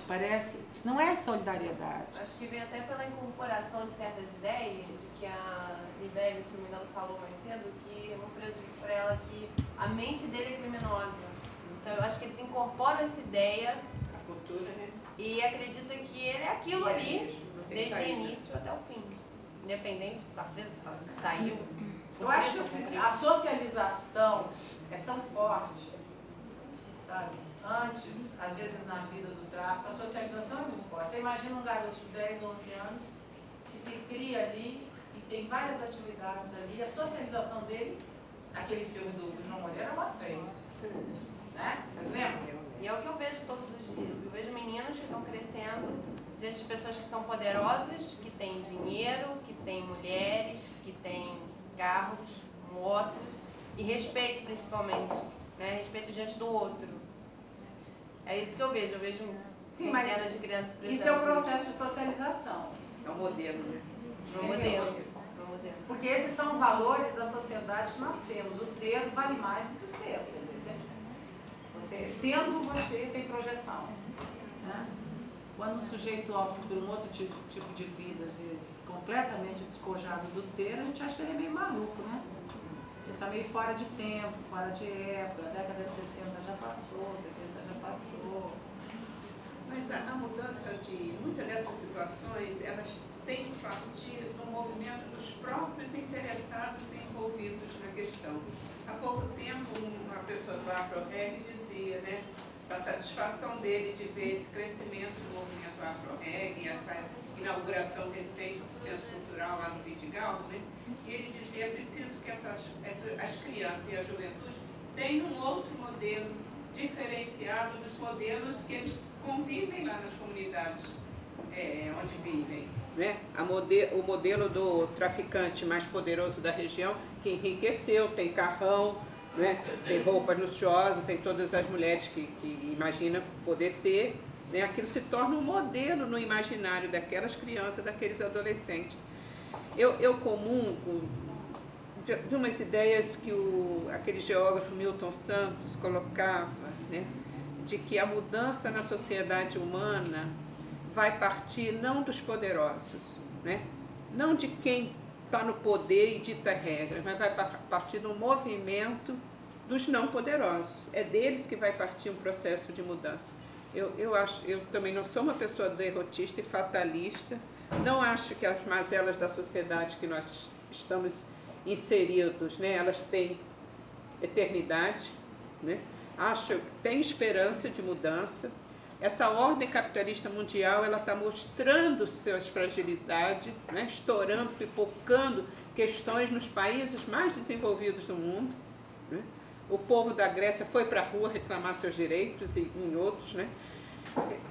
Parece, não é solidariedade. Acho que vem até pela incorporação de certas ideias, de que a Libéria, se não me engano, falou mais cedo, que uma empresa disse para ela que a mente dele é criminosa. Então eu acho que eles incorporam essa ideia, A cultura, né? E acredita que ele é aquilo ali, desde o início até o fim. Independente de estar preso, se saiu, se... Eu acho que assim, a socialização é tão forte, sabe? Antes, às vezes na vida do tráfico, a socialização é muito forte. Você imagina um garoto de 10, 11 anos que se cria ali e tem várias atividades ali. A socialização dele, aquele filme do João Moreira mostra isso. Né? Vocês lembram? E é o que eu vejo todos os dias. Eu vejo meninos que estão crescendo diante de pessoas que são poderosas, que têm dinheiro, que têm mulheres, que têm carros, motos e respeito principalmente, né? Respeito diante do outro. É isso que eu vejo centenas de crianças presentes. Isso é o processo de socialização. É um modelo, né? É um modelo. Porque esses são valores da sociedade que nós temos. O ter vale mais do que o ser. Tendo, você tem projeção. Né? Quando o sujeito opta por um outro tipo de vida, às vezes completamente despojado do ter, a gente acha que ele é meio maluco, né? Ele está meio fora de tempo, fora de época, a década de 60 já passou, 70 já passou. Mas a mudança de muitas dessas situações, elas têm que partir do movimento dos próprios interessados e envolvidos na questão. Há pouco tempo, uma pessoa do Afro-Reg dizia, né, da satisfação dele de ver esse crescimento do movimento Afro-Reg, essa inauguração recente do Centro Cultural lá no Vidigal, né? E ele dizia, é preciso que as crianças e a juventude tenham um outro modelo diferenciado dos modelos que eles convivem lá nas comunidades onde vivem. Né? O modelo do traficante mais poderoso da região, que enriqueceu, tem carrão, né? Tem roupas luxuosas, tem todas as mulheres que imagina poder ter, né? Aquilo se torna um modelo no imaginário daquelas crianças, daqueles adolescentes. Eu comungo de umas ideias que aquele geógrafo Milton Santos colocava, né? De que a mudança na sociedade humana vai partir não dos poderosos, né? Não de quem está no poder e dita regras, mas vai partir do movimento dos não poderosos. É deles que vai partir um processo de mudança. Eu também não sou uma pessoa derrotista e fatalista, não acho que as mazelas da sociedade que nós estamos inseridos, né, elas têm eternidade, né? Acho que tem esperança de mudança. Essa ordem capitalista mundial, ela está mostrando suas fragilidades, né? Estourando, pipocando questões nos países mais desenvolvidos do mundo, né? O povo da Grécia foi para a rua reclamar seus direitos e em outros, né?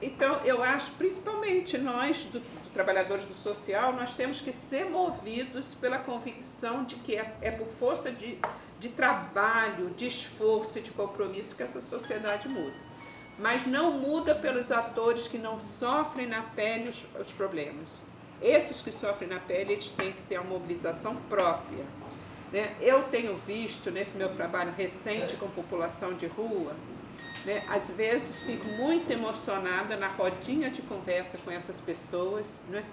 Então, eu acho, principalmente nós, trabalhadores do social, nós temos que ser movidos pela convicção de que é por força de trabalho, de esforço e de compromisso que essa sociedade muda. Mas não muda pelos atores que não sofrem na pele os problemas. Esses que sofrem na pele, eles têm que ter uma mobilização própria, né? Eu tenho visto, nesse meu trabalho recente com população de rua, né, às vezes fico muito emocionada na rodinha de conversa com essas pessoas, né,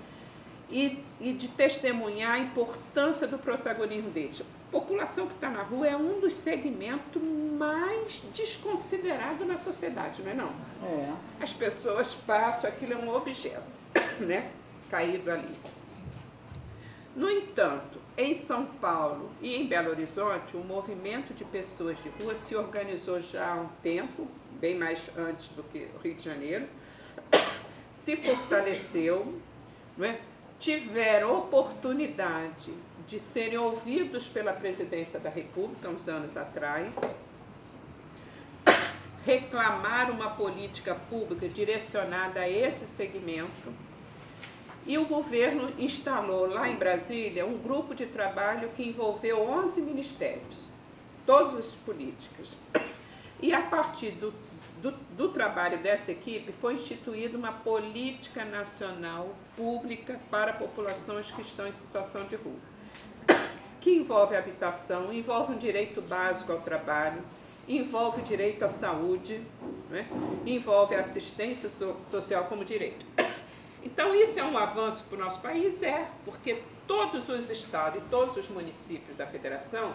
e de testemunhar a importância do protagonismo deles. A população que está na rua é um dos segmentos mais desconsiderados na sociedade, não é não? É. As pessoas passam, aquilo é um objeto, né, caído ali. No entanto, em São Paulo e em Belo Horizonte, o movimento de pessoas de rua se organizou já há um tempo, bem mais antes do que o Rio de Janeiro, se fortaleceu, não é? Tiveram oportunidade de serem ouvidos pela Presidência da República uns anos atrás, reclamar uma política pública direcionada a esse segmento, e o governo instalou lá em Brasília um grupo de trabalho que envolveu 11 ministérios, todas as políticas. E a partir do trabalho dessa equipe foi instituída uma política nacional pública para populações que estão em situação de rua, que envolve habitação, envolve um direito básico ao trabalho, envolve o direito à saúde, né? Envolve a assistência social como direito. Então, isso é um avanço para o nosso país? É, porque todos os estados e todos os municípios da federação,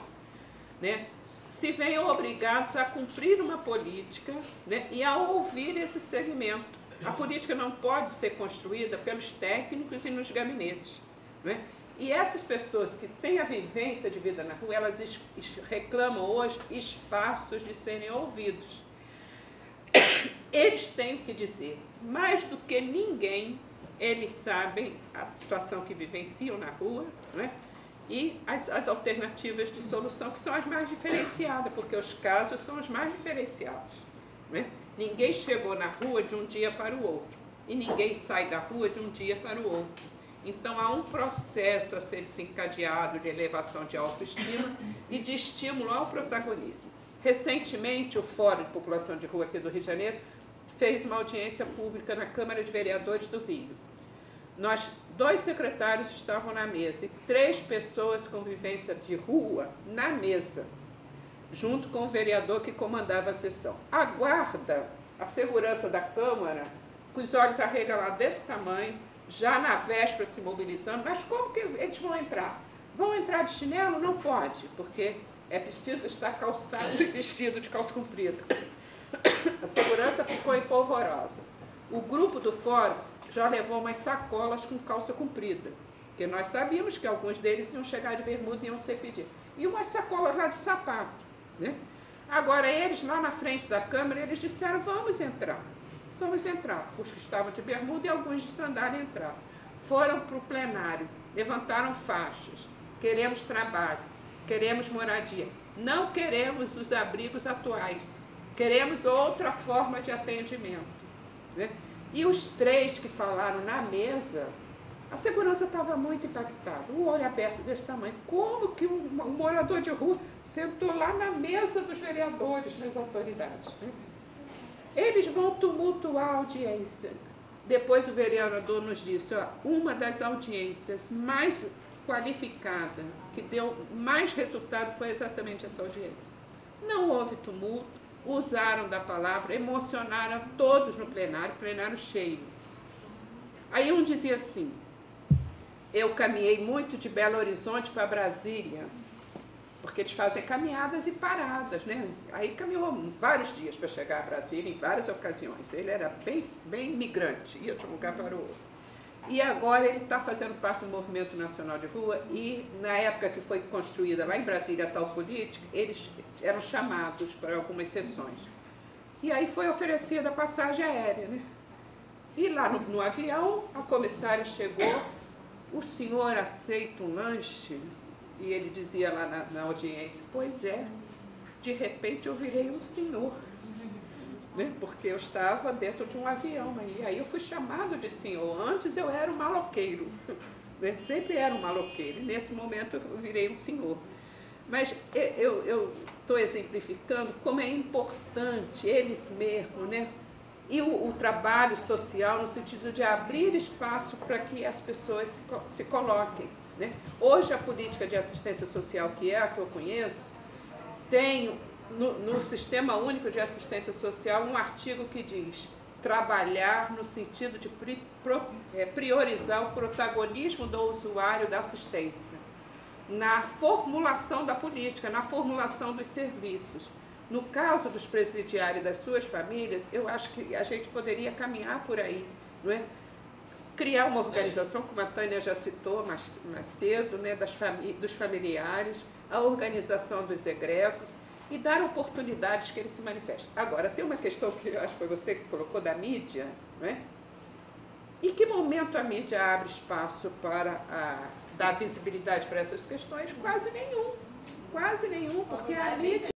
né, se veem obrigados a cumprir uma política, né, e a ouvir esse segmento. A política não pode ser construída pelos técnicos e nos gabinetes, né? E essas pessoas que têm a vivência de vida na rua, elas reclamam hoje espaços de serem ouvidos. Eles têm que dizer, mais do que ninguém, eles sabem a situação que vivenciam na rua, né? E as alternativas de solução, que são as mais diferenciadas, porque os casos são os mais diferenciados, né? Ninguém chegou na rua de um dia para o outro, e ninguém sai da rua de um dia para o outro. Então, há um processo a ser desencadeado de elevação de autoestima e de estímulo ao protagonismo. Recentemente, o Fórum de População de Rua aqui do Rio de Janeiro fez uma audiência pública na Câmara de Vereadores do Rio. Nós, 2 secretários estavam na mesa e 3 pessoas com vivência de rua na mesa, junto com o vereador que comandava a sessão. A guarda, a segurança da Câmara, com os olhos arregalados desse tamanho, já na véspera se mobilizando, mas como que eles vão entrar? Vão entrar de chinelo? Não pode, porque é preciso estar calçado e vestido de calça comprida. A segurança ficou empolvorosa. O grupo do fórum já levou umas sacolas com calça comprida, porque nós sabíamos que alguns deles iam chegar de bermuda e iam ser pedidos. E umas sacolas lá de sapato, né? Agora, eles lá na frente da Câmara, eles disseram, vamos entrar. Vamos entrar. Os que estavam de bermuda e alguns de sandália entraram. Foram para o plenário, levantaram faixas. Queremos trabalho, queremos moradia. Não queremos os abrigos atuais. Queremos outra forma de atendimento, né? E os 3 que falaram na mesa, a segurança estava muito impactada. O olho aberto desse tamanho. Como que um morador de rua sentou lá na mesa dos vereadores, das autoridades, né? Eles vão tumultuar a audiência. Depois o vereador nos disse, ó, uma das audiências mais qualificada, que deu mais resultado, foi exatamente essa audiência. Não houve tumulto, usaram da palavra, emocionaram todos no plenário cheio. Aí um dizia assim, eu caminhei muito de Belo Horizonte para Brasília, porque eles fazem caminhadas e paradas, né? Aí caminhou vários dias para chegar a Brasília, em várias ocasiões. Ele era bem migrante, ia de um lugar para o outro. E agora ele está fazendo parte do Movimento Nacional de Rua e, na época que foi construída lá em Brasília a tal política, eles eram chamados para algumas sessões. E aí foi oferecida a passagem aérea, né? E lá no avião, a comissária chegou, o senhor aceita um lanche? E ele dizia lá na audiência, pois é, de repente eu virei um senhor, né? Porque eu estava dentro de um avião, e aí eu fui chamado de senhor. Antes eu era um maloqueiro, né? Sempre era um maloqueiro, e nesse momento eu virei um senhor. Mas eu estou exemplificando como é importante eles mesmos, né? E o trabalho social no sentido de abrir espaço para que as pessoas se coloquem, né? Hoje a política de assistência social, que é a que eu conheço, tem no Sistema Único de Assistência Social um artigo que diz trabalhar no sentido de priorizar o protagonismo do usuário da assistência, na formulação da política, na formulação dos serviços. No caso dos presidiários e das suas famílias, eu acho que a gente poderia caminhar por aí, não é? Criar uma organização, como a Tânia já citou mais cedo, né, dos familiares, a organização dos egressos e dar oportunidades que eles se manifestem. Agora, tem uma questão que eu acho que foi você que colocou da mídia, não é? Em que momento a mídia abre espaço para dar visibilidade para essas questões? Quase nenhum, porque a mídia...